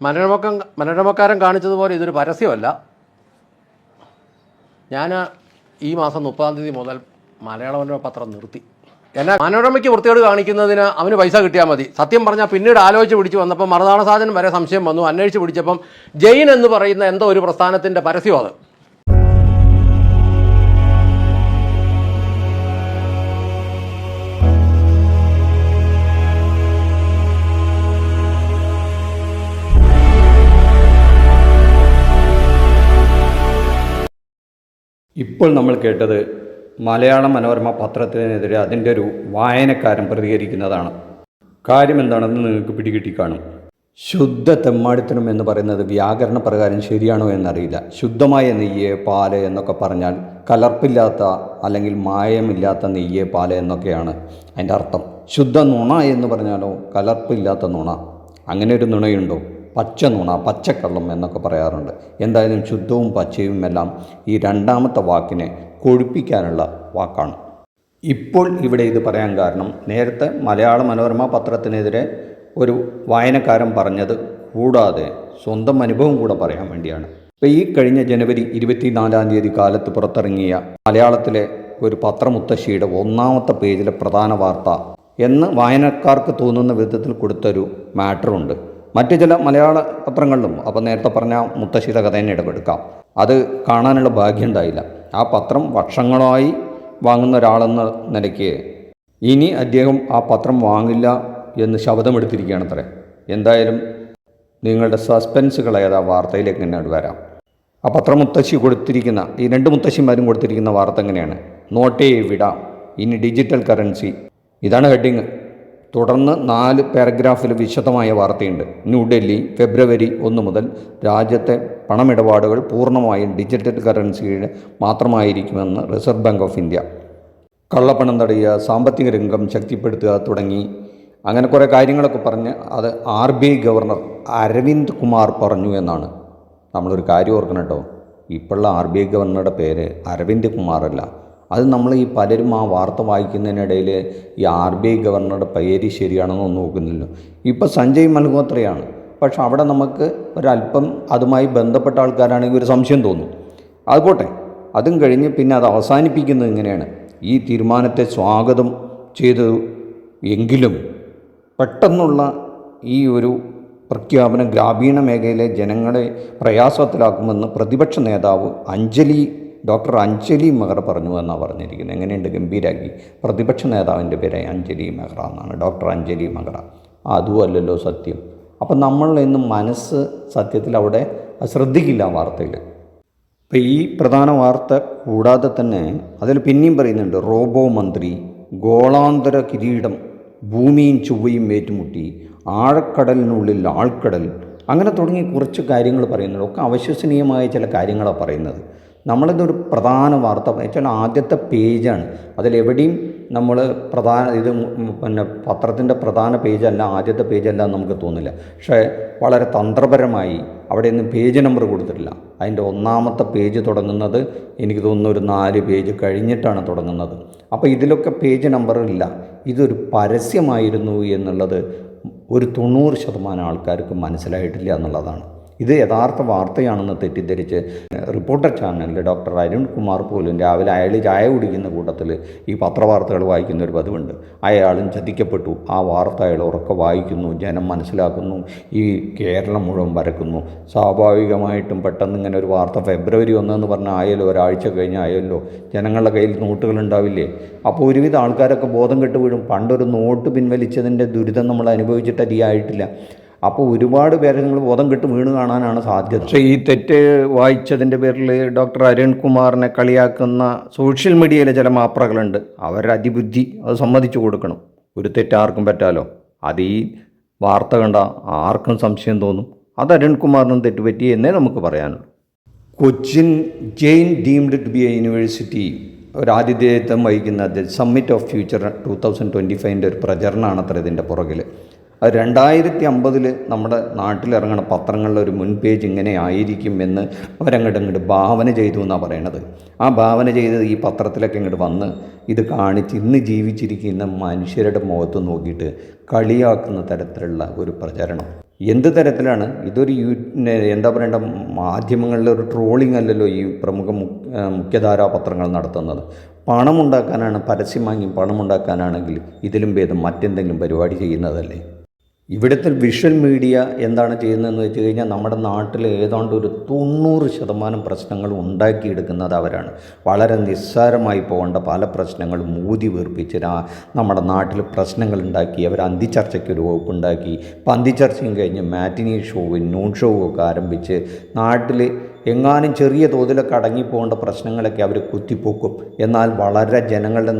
മനോരമക്കാരൻ കാണിച്ചതുപോലെ ഇതൊരു പരസ്യമല്ല. ഞാൻ ഈ മാസം 30 മുതൽ മലയാള മനോരമ പത്രം നിർത്തി. എന്നാൽ മനോരമയ്ക്ക് വൃത്തികേട് കാണിക്കുന്നതിന് അവന് പൈസ കിട്ടിയാൽ മതി. സത്യം പറഞ്ഞാൽ പിന്നീട് ആലോചിച്ച് പിടിച്ച് വന്നപ്പോൾ മറുനാടൻ സാധനം വരെ സംശയം വന്നു. അന്വേഷിച്ച് പിടിച്ചപ്പം ജെയിൻ എന്ന് പറയുന്ന എന്തോ ഒരു പ്രസ്ഥാനത്തിൻ്റെ പരസ്യം അത്. ഇപ്പോൾ നമ്മൾ കേട്ടത് മലയാള മനോരമ പത്രത്തിനെതിരെ അതിൻ്റെ ഒരു വായനക്കാരൻ പ്രതികരിക്കുന്നതാണ്. കാര്യം എന്താണെന്ന് നിങ്ങൾക്ക് പിടികിട്ടി കാണും. ശുദ്ധ തെമ്മാടിത്തരം എന്ന് പറയുന്നത് വ്യാകരണ പ്രകാരം ശരിയാണോ എന്നറിയില്ല. ശുദ്ധമായ നെയ്യ്, പാല് എന്നൊക്കെ പറഞ്ഞാൽ കലർപ്പില്ലാത്ത അല്ലെങ്കിൽ മായമില്ലാത്ത നെയ്യ്, പാല് എന്നൊക്കെയാണ് അതിൻ്റെ അർത്ഥം. ശുദ്ധ നുണ എന്ന് പറഞ്ഞാലോ കലർപ്പില്ലാത്ത നുണ. അങ്ങനെ ഒരു നുണയുണ്ടോ? പച്ച നുണ, പച്ചക്കള്ളം എന്നൊക്കെ പറയാറുണ്ട്. എന്തായാലും ശുദ്ധവും പച്ചയും എല്ലാം ഈ രണ്ടാമത്തെ വാക്കിനെ കൊഴുപ്പിക്കാനുള്ള വാക്കാണ്. ഇപ്പോൾ ഇവിടെ ഇത് പറയാൻ കാരണം നേരത്തെ മലയാള മനോരമ പത്രത്തിനെതിരെ ഒരു വായനക്കാരൻ പറഞ്ഞത് കൂടാതെ സ്വന്തം അനുഭവം കൂടെ പറയാൻ വേണ്ടിയാണ്. ഇപ്പോൾ ഈ കഴിഞ്ഞ ജനുവരി 24 കാലത്ത് പുറത്തിറങ്ങിയ മലയാളത്തിലെ ഒരു പത്രമുത്തശ്ശിയുടെ 1ാമത്തെ പേജിലെ പ്രധാന വാർത്ത എന്ന് വായനക്കാർക്ക് തോന്നുന്ന വിധത്തിൽ കൊടുത്തൊരു മാറ്ററുണ്ട്. മറ്റ് ചില മലയാള പത്രങ്ങളിലും അപ്പോൾ നേരത്തെ പറഞ്ഞ മുത്തശ്ശിയുടെ കഥ തന്നെ ഇടപെടുക്കാം. അത് കാണാനുള്ള ഭാഗ്യം ഉണ്ടായില്ല. ആ പത്രം വർഷങ്ങളായി വാങ്ങുന്ന ഒരാളെന്ന നിലയ്ക്ക് ഇനി അദ്ദേഹം ആ പത്രം വാങ്ങില്ല എന്ന് ശബ്ദമെടുത്തിരിക്കുകയാണത്രേ. എന്തായാലും നിങ്ങളുടെ സസ്പെൻസുകൾ ഏതാ വാർത്തയിലേക്ക് തന്നെ വരാം. ആ പത്രമുത്തശ്ശി കൊടുത്തിരിക്കുന്ന ഈ 2 മുത്തശ്ശിമാരും കൊടുത്തിരിക്കുന്ന വാർത്ത എങ്ങനെയാണ്? നോട്ടേ വിടാം, ഇനി ഡിജിറ്റൽ കറൻസി. ഇതാണ് ഹെഡിങ്. തുടർന്ന് 4 പാരഗ്രാഫിൽ വിശദമായ വാർത്തയുണ്ട്. ന്യൂഡൽഹി ഫെബ്രുവരി 1 മുതൽ രാജ്യത്തെ പണമിടപാടുകൾ പൂർണ്ണമായും ഡിജിറ്റൽ കറൻസിയുടെ മാത്രമായിരിക്കുമെന്ന് റിസർവ് ബാങ്ക് ഓഫ് ഇന്ത്യ. കള്ളപ്പണം തടയുക, സാമ്പത്തിക രംഗം ശക്തിപ്പെടുത്തുക തുടങ്ങി അങ്ങനെ കുറേ കാര്യങ്ങളൊക്കെ പറഞ്ഞ് അത് RBI ഗവർണർ അരവിന്ദ് കുമാർ പറഞ്ഞു എന്നാണ്. നമ്മളൊരു കാര്യം ഓർക്കണം കേട്ടോ, ഇപ്പോഴുള്ള RBI ഗവർണറുടെ പേര് അരവിന്ദ് കുമാറല്ല. അത് നമ്മൾ ഈ പലരും ആ വാർത്ത വായിക്കുന്നതിനിടയിൽ ഈ RBI ഗവർണറുടെ പേര് ശരിയാണെന്നൊന്നും നോക്കുന്നില്ല. ഇപ്പോൾ സഞ്ജയ് മൽഹോത്രയാണ്. പക്ഷെ അവിടെ നമുക്ക് ഒരല്പം അതുമായി ബന്ധപ്പെട്ട ആൾക്കാരാണെങ്കിൽ ഒരു സംശയം തോന്നും. അതുപോട്ടെ, അതും കഴിഞ്ഞ് പിന്നെ അത് അവസാനിപ്പിക്കുന്നത് ഇങ്ങനെയാണ്. ഈ തീരുമാനത്തെ സ്വാഗതം ചെയ്തു എങ്കിലും പെട്ടെന്നുള്ള ഈ ഒരു പ്രഖ്യാപനം ഗ്രാമീണ മേഖലയിലെ ജനങ്ങളെ പ്രയാസത്തിലാക്കുമെന്ന് പ്രതിപക്ഷ നേതാവ് ഡോക്ടർ അഞ്ജലി മെഹ്റ പറഞ്ഞു എന്നാണ് പറഞ്ഞിരിക്കുന്നത്. എങ്ങനെയുണ്ട് ഗംഭീരാക്കി. പ്രതിപക്ഷ നേതാവിൻ്റെ പേര് അഞ്ജലി മെഹ്റ എന്നാണ്, ഡോക്ടർ അഞ്ജലി മെഹ്റ. അതുമല്ലല്ലോ സത്യം. അപ്പം നമ്മൾ ഇന്ന് മനസ്സ് സത്യത്തിൽ അവിടെ ശ്രദ്ധിക്കില്ല വാർത്തയിൽ. ഇപ്പം ഈ പ്രധാന വാർത്ത കൂടാതെ തന്നെ അതിൽ പിന്നെയും പറയുന്നുണ്ട്, റോബോ മന്ത്രി, ഗോളാന്തര കിരീടം, ഭൂമിയും ചൊവ്വയും ഏറ്റുമുട്ടി, ആഴക്കടലിനുള്ളിൽ ആൾക്കടൽ, അങ്ങനെ തുടങ്ങി കുറച്ച് കാര്യങ്ങൾ പറയുന്നുണ്ട്. ഒക്കെ അവിശ്വസനീയമായ ചില കാര്യങ്ങളാണ് പറയുന്നത്. നമ്മളിതൊരു പ്രധാന വാർത്ത വെച്ചാൽ ആദ്യത്തെ പേജാണ്. അതിലെവിടെയും നമ്മൾ പിന്നെ പത്രത്തിൻ്റെ പ്രധാന പേജല്ല, ആദ്യത്തെ പേജല്ല എന്ന് നമുക്ക് തോന്നില്ല. പക്ഷേ വളരെ തന്ത്രപരമായി അവിടെ നിന്ന് പേജ് നമ്പർ കൊടുത്തിട്ടില്ല. അതിൻ്റെ 1ാമത്തെ പേജ് തുടങ്ങുന്നത് എനിക്ക് തോന്നുന്നു ഒരു 4 പേജ് കഴിഞ്ഞിട്ടാണ് തുടങ്ങുന്നത്. അപ്പോൾ ഇതിലൊക്കെ പേജ് നമ്പർ ഇല്ല. ഇതൊരു പരസ്യമായിരുന്നു എന്നുള്ളത് ഒരു 90% ആൾക്കാർക്ക് മനസ്സിലായിട്ടില്ല എന്നുള്ളതാണ്. ഇത് യഥാർത്ഥ വാർത്തയാണെന്ന് തെറ്റിദ്ധരിച്ച് റിപ്പോർട്ടർ ചാനലിൽ ഡോക്ടർ അരുൺ കുമാർ പോലും രാവിലെ അയാൾ ചായ കുടിക്കുന്ന കൂട്ടത്തിൽ ഈ പത്രവാർത്തകൾ വായിക്കുന്ന ഒരു പതിവുണ്ട്. അയാളും ചതിക്കപ്പെട്ടു. ആ വാർത്ത അയാൾ ഉറക്കെ വായിക്കുന്നു, ജനം മനസ്സിലാക്കുന്നു, ഈ കേരളം മുഴുവൻ പരക്കുന്നു. സ്വാഭാവികമായിട്ടും പെട്ടെന്ന് ഇങ്ങനെ ഒരു വാർത്ത ഫെബ്രുവരി 1 എന്ന് പറഞ്ഞാൽ ആയല്ലോ, ഒരാഴ്ച കഴിഞ്ഞായല്ലോ, ജനങ്ങളുടെ കയ്യിൽ നോട്ടുകൾ ഉണ്ടാവില്ലേ? അപ്പോൾ ഒരുവിധ ആൾക്കാരൊക്കെ ബോധം കെട്ട് വീഴും. പണ്ടൊരു നോട്ട് പിൻവലിച്ചതിൻ്റെ ദുരിതം നമ്മൾ അനുഭവിച്ചിട്ടധികമായിട്ടില്ല. അപ്പോൾ ഒരുപാട് പേരെ നിങ്ങൾ ബോധം കെട്ട് വീണ് കാണാനാണ് സാധ്യത. പക്ഷേ ഈ തെറ്റ് വായിച്ചതിൻ്റെ പേരിൽ ഡോക്ടർ അരുൺ കുമാറിനെ കളിയാക്കുന്ന സോഷ്യൽ മീഡിയയിലെ ചില മാപ്രകളുണ്ട്. അവരുടെ അതിബുദ്ധി അത് സമ്മതിച്ചു കൊടുക്കണം. ഒരു തെറ്റ് ആർക്കും പറ്റാലോ. അത് ഈ വാർത്ത കണ്ട ആർക്കും സംശയം തോന്നും. അത് അരുൺ കുമാറിനും തെറ്റുപറ്റി എന്നേ നമുക്ക് പറയാനുള്ളൂ. Cochin Jain deemed to be a university ഒരു ആതിഥേയത്വം വഹിക്കുന്ന സമ്മിറ്റ് ഓഫ് ഫ്യൂച്ചർ 2025 ഒരു പ്രചരണമാണ് അത്ര ഇതിൻ്റെ പുറകിൽ. 2050 നമ്മുടെ നാട്ടിലിറങ്ങുന്ന പത്രങ്ങളിലെ ഒരു മുൻ പേജ് ഇങ്ങനെ ആയിരിക്കും എന്ന് അവരങ്ങോട്ട് ഭാവന ചെയ്തു എന്നാണ് പറയണത്. ആ ഭാവന ചെയ്ത് ഈ പത്രത്തിലൊക്കെ ഇങ്ങോട്ട് വന്ന് ഇത് കാണിച്ച് ഇന്ന് ജീവിച്ചിരിക്കുന്ന മനുഷ്യരുടെ മുഖത്ത് നോക്കിയിട്ട് കളിയാക്കുന്ന തരത്തിലുള്ള ഒരു പ്രചരണം. എന്ത് തരത്തിലാണ് ഇതൊരു എന്താ പറയേണ്ട, മാധ്യമങ്ങളിലെ ഒരു ട്രോളിംഗ് അല്ലല്ലോ ഈ പ്രമുഖ മുഖ്യധാരാ പത്രങ്ങൾ നടത്തുന്നത്. പണമുണ്ടാക്കാനാണ്, പരസ്യം വാങ്ങി പണമുണ്ടാക്കാനാണെങ്കിൽ ഇതിലും ഭേദം മറ്റെന്തെങ്കിലും പരിപാടി ചെയ്യുന്നതല്ലേ. ഇവിടുത്തെ വിഷ്വൽ മീഡിയ എന്താണ് ചെയ്യുന്നതെന്ന് വെച്ച് കഴിഞ്ഞാൽ നമ്മുടെ നാട്ടിൽ ഏതാണ്ട് ഒരു 90% പ്രശ്നങ്ങൾ ഉണ്ടാക്കിയെടുക്കുന്നത് അവരാണ്. വളരെ നിസ്സാരമായി പോകേണ്ട പല പ്രശ്നങ്ങളും ഊതി വീർപ്പിച്ച് നമ്മുടെ നാട്ടിൽ പ്രശ്നങ്ങൾ ഉണ്ടാക്കി അവർ അന്തിച്ചർച്ചയ്ക്ക് ഒരു വകുപ്പുണ്ടാക്കി. ഇപ്പം അന്തിച്ചർച്ചയും കഴിഞ്ഞ് മാറ്റിനി ഷോവും നൂൺ ഷോവും ഒക്കെ ആരംഭിച്ച് നാട്ടിൽ എങ്ങാനും ചെറിയ തോതിലൊക്കെ അടങ്ങിപ്പോകേണ്ട പ്രശ്നങ്ങളൊക്കെ അവർ കുത്തിപ്പൊക്കും. എന്നാൽ വളരെ ജനങ്ങളുടെ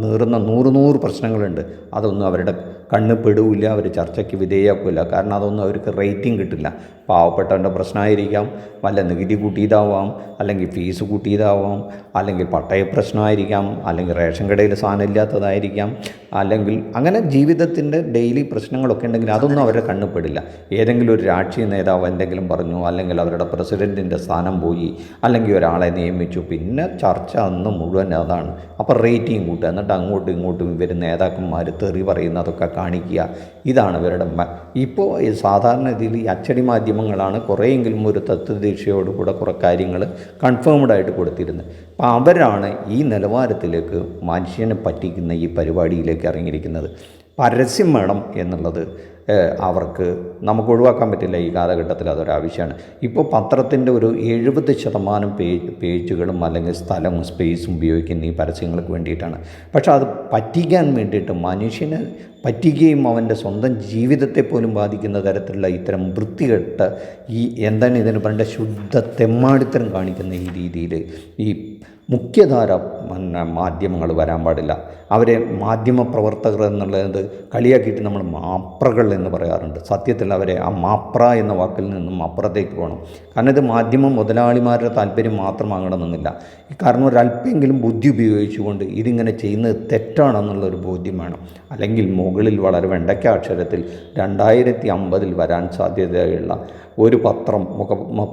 നീറുന്ന 100 പ്രശ്നങ്ങളുണ്ട്. അതൊന്നും അവരുടെ കണ്ണ് പെടില്ല, അവർ ചർച്ചയ്ക്ക് വിധേയമാക്കില്ല. കാരണം അതൊന്നും അവർക്ക് റേറ്റിംഗ് കിട്ടില്ല. പാവപ്പെട്ടവൻ്റെ പ്രശ്നമായിരിക്കാം, വല്ല നികുതി കൂട്ടിയതാവാം, അല്ലെങ്കിൽ ഫീസ് കൂട്ടിയതാവാം, അല്ലെങ്കിൽ പട്ടയ പ്രശ്നമായിരിക്കാം, അല്ലെങ്കിൽ റേഷൻ കടയിൽ സാധനം ഇല്ലാത്തതായിരിക്കാം, അല്ലെങ്കിൽ അങ്ങനെ ജീവിതത്തിൻ്റെ ഡെയിലി പ്രശ്നങ്ങളൊക്കെ ഉണ്ടെങ്കിൽ അതൊന്നും അവരുടെ കണ്ണ് പെടില്ല. ഏതെങ്കിലും ഒരു രാഷ്ട്രീയ നേതാവ് എന്തെങ്കിലും പറഞ്ഞു, അല്ലെങ്കിൽ അവരുടെ പ്രസിഡൻറ്റിൻ്റെ സ്ഥാനം പോയി, അല്ലെങ്കിൽ ഒരാളെ നിയമിച്ചു, പിന്നെ ചർച്ച അന്ന് മുഴുവൻ അതാണ്. അപ്പോൾ റേറ്റിംഗ് കൂട്ടുക, എന്നിട്ട് അങ്ങോട്ടും ഇങ്ങോട്ടും ഇവർ നേതാക്കന്മാർ തെറി പറയുന്നതൊക്കെ കാണിക്കുക. ഇതാണ് ഇവരുടെ ഇപ്പോൾ സാധാരണ രീതിയിൽ ഈ അച്ചടി മാധ്യമങ്ങളാണ് കുറേയെങ്കിലും ഒരു തത്വദീക്ഷയോടുകൂടെ കുറേ കാര്യങ്ങൾ കൺഫേംഡായിട്ട് കൊടുത്തിരുന്നത്. അപ്പോൾ അവരാണ് ഈ നിലവാരത്തിലേക്ക് മനുഷ്യനെ പറ്റിക്കുന്ന ഈ പരിപാടിയിലേക്ക് ഇറങ്ങിയിരിക്കുന്നത്. പരസ്യം വേണം എന്നുള്ളത് അവർക്ക് നമുക്ക് ഒഴിവാക്കാൻ പറ്റില്ല. ഈ കാലഘട്ടത്തിൽ അതൊരാവശ്യമാണ്. ഇപ്പോൾ പത്രത്തിൻ്റെ ഒരു 70% പേജുകളും അല്ലെങ്കിൽ സ്ഥലവും സ്പേസും ഉപയോഗിക്കുന്ന ഈ പരസ്യങ്ങൾക്ക് വേണ്ടിയിട്ടാണ്. പക്ഷേ അത് പറ്റിക്കാൻ വേണ്ടിയിട്ട് മനുഷ്യനെ പറ്റിക്കുകയും അവൻ്റെ സ്വന്തം ജീവിതത്തെ പോലും ബാധിക്കുന്ന തരത്തിലുള്ള ഇത്തരം വൃത്തികെട്ട ഈ എന്താണ് ഇതിന് പറയേണ്ട ശുദ്ധ തെമ്മാടിത്തരം കാണിക്കുന്ന ഈ രീതിയിൽ ഈ മുഖ്യധാര മാധ്യമങ്ങൾ വരാൻ പാടില്ല. അവരെ മാധ്യമപ്രവർത്തകർ എന്നുള്ളത് കളിയാക്കിയിട്ട് നമ്മൾ മാപ്രകൾ എന്ന് പറയാറുണ്ട്. സത്യത്തിൽ അവരെ ആ മാപ്ര എന്ന വാക്കിൽ നിന്നും അപ്പുറത്തേക്ക് പോകണം. കാരണം ഇത് മാധ്യമ മുതലാളിമാരുടെ താല്പര്യം മാത്രമാകണമെന്നില്ല. കാരണം ഒരല്പമെങ്കിലും ബുദ്ധി ഉപയോഗിച്ചുകൊണ്ട് ഇതിങ്ങനെ ചെയ്യുന്നത് തെറ്റാണെന്നുള്ളൊരു ബോധ്യം വേണം. അല്ലെങ്കിൽ മുകളിൽ വളരെ വെണ്ടയ്ക്ക അക്ഷരത്തിൽ 2050 വരാൻ സാധ്യതയുള്ള ഒരു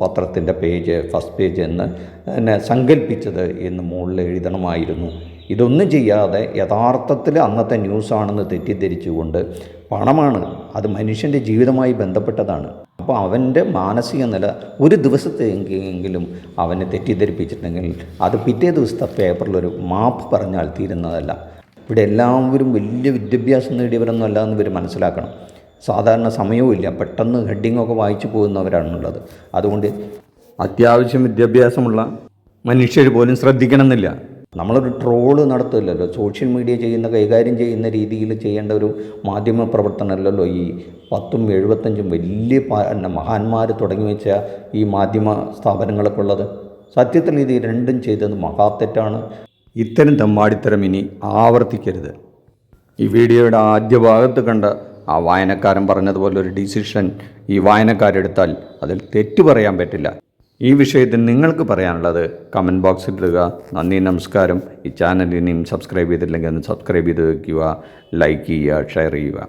പത്രത്തിൻ്റെ പേജ് ഫസ്റ്റ് പേജ് എന്ന് എന്നെ സങ്കല്പിച്ചത് എന്ന് മുകളിൽ എഴുതണമായിരുന്നു. ഇതൊന്നും ചെയ്യാതെ യഥാർത്ഥത്തിൽ അന്നത്തെ ന്യൂസാണെന്ന് തെറ്റിദ്ധരിച്ചുകൊണ്ട് പണമാണ്, അത് മനുഷ്യൻ്റെ ജീവിതമായി ബന്ധപ്പെട്ടതാണ്. അപ്പോൾ അവൻ്റെ മാനസിക നില ഒരു ദിവസത്തെങ്കിലും അവനെ തെറ്റിദ്ധരിപ്പിച്ചിട്ടുണ്ടെങ്കിൽ അത് പിറ്റേ ദിവസത്തെ പേപ്പറിലൊരു മാപ്പ് പറഞ്ഞാൽ തീരുന്നതല്ല. ഇവിടെ എല്ലാവരും വലിയ വിദ്യാഭ്യാസം നേടിയവരൊന്നും അല്ല എന്ന് ഇവർ മനസ്സിലാക്കണം. സാധാരണ സമയവും ഇല്ല, പെട്ടെന്ന് ഹെഡിങ്ങൊക്കെ വായിച്ചു പോകുന്നവരാണുള്ളത്. അതുകൊണ്ട് അത്യാവശ്യം വിദ്യാഭ്യാസമുള്ള മനുഷ്യർ പോലും ശ്രദ്ധിക്കണമെന്നില്ല. നമ്മളൊരു ട്രോള് നടത്തില്ലല്ലോ. സോഷ്യൽ മീഡിയ കൈകാര്യം ചെയ്യുന്ന രീതിയിൽ ചെയ്യേണ്ട ഒരു മാധ്യമ പ്രവർത്തനമല്ലല്ലോ ഈ 10ഉം 75ഉം വലിയ മഹാന്മാർ തുടങ്ങി വെച്ച ഈ മാധ്യമ സ്ഥാപനങ്ങളൊക്കെ ഉള്ളത്. സത്യത്തിൽ ഇത് രണ്ടും ചെയ്തത് മഹാത്തെറ്റാണ്. ഇത്തരം തെമ്മാടിത്തരം ഇനി ആവർത്തിക്കരുത്. ഈ വീഡിയോയുടെ ആദ്യ ഭാഗത്ത് കണ്ട ആ വായനക്കാരൻ പറഞ്ഞതുപോലെ ഒരു ഡിസിഷൻ ഈ വായനക്കാരെടുത്താൽ അതിൽ തെറ്റ് പറയാൻ പറ്റില്ല. ഈ വിഷയത്തിൽ നിങ്ങൾക്ക് പറയാനുള്ളത് കമൻറ്റ് ബോക്സിൽ ഇടുക. നന്ദി, നമസ്കാരം. ഈ ചാനൽ ഇനിയും സബ്സ്ക്രൈബ് ചെയ്തില്ലെങ്കിൽ ഒന്ന് സബ്സ്ക്രൈബ് ചെയ്ത് വയ്ക്കുക, ലൈക്ക് ചെയ്യുക, ഷെയർ ചെയ്യുക.